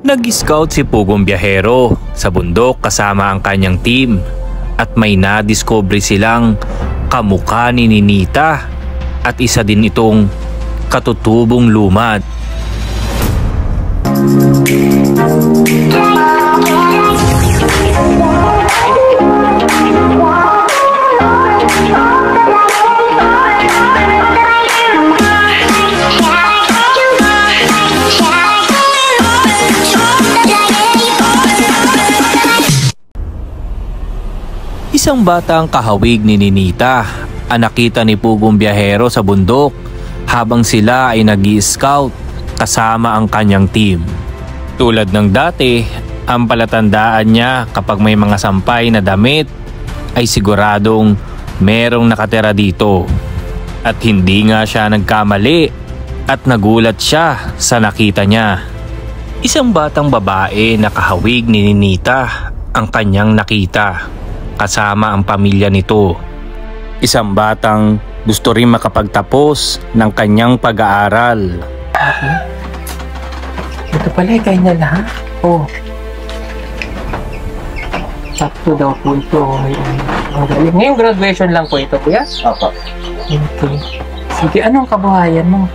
Nag-scout si Pugong Biyahero sa bundok kasama ang kanyang team at may nadiscover silang kamukha ni Ninita at isa din itong katutubong lumad. Isang batang kahawig ni Ninita ang nakita ni Pugong Biyahero sa bundok habang sila ay nag-i-scout kasama ang kanyang team. Tulad ng dati, ang palatandaan niya kapag may mga sampay na damit ay siguradong merong nakatira dito. At hindi nga siya nagkamali at nagulat siya sa nakita niya. Isang batang babae na kahawig ni Ninita ang kanyang nakita kasama ang pamilya nito. Isang batang gusto rin makapagtapos ng kanyang pag-aaral. Okay. Ito pala ay kanya na, ha? Oh. Sakto daw po ito. Magaling. Ngayong graduation lang po ito, kuya? Opo. Okay. Sige, anong kabuhayan mo?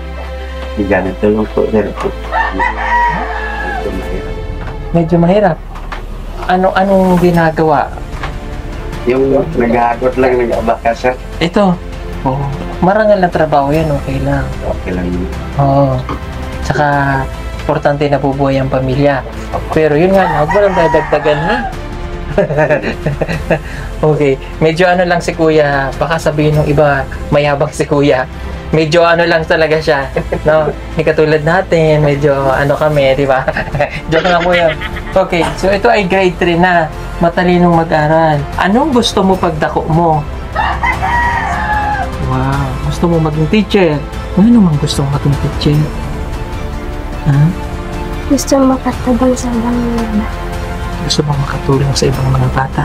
Ganito lang po. Medyo mahirap. Anong ginagawa? Yung nag-agot lang, nag-abaka, sir. Ito. Oh. Marangal na trabaho yan, okay lang. Okay lang yun. Oo. Tsaka, importante na bubuhay ang pamilya. Pero yun nga, huwag mo lang dadagdagan, ha? Okay. Medyo lang si kuya. Baka sabihin ng iba, mayabang si kuya. Medyo lang talaga siya. No? Hindi katulad natin. Medyo kami, di ba? Diyan nga po yan. Okay. So, ito ay grade 3 na. Matalinong mag-aral. Anong gusto mo pagdako mo? Wow. Gusto mo maging teacher? Ano naman gusto mo maging teacher? Ha? Gusto makatabang sa ibang mga bata. Gusto mo makatulong sa ibang mga bata?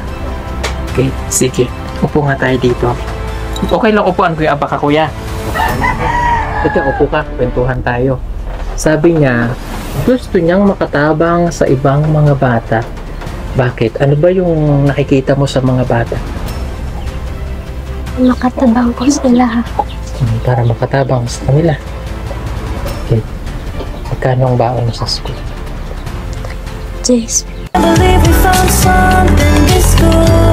Okay, sige. Upo nga tayo dito. Okay lang upuan ko yung abaka, kuya. Ito, upo ka. Kwentuhan tayo. Sabi niya, gusto niyang makatabang sa ibang mga bata. Bakit? Ano ba yung nakikita mo sa mga bata? Makatabang po sila. Para makatabang sa kanila. Okay. Magkano ang baon mo sa school? Yes. I believe we found something this good.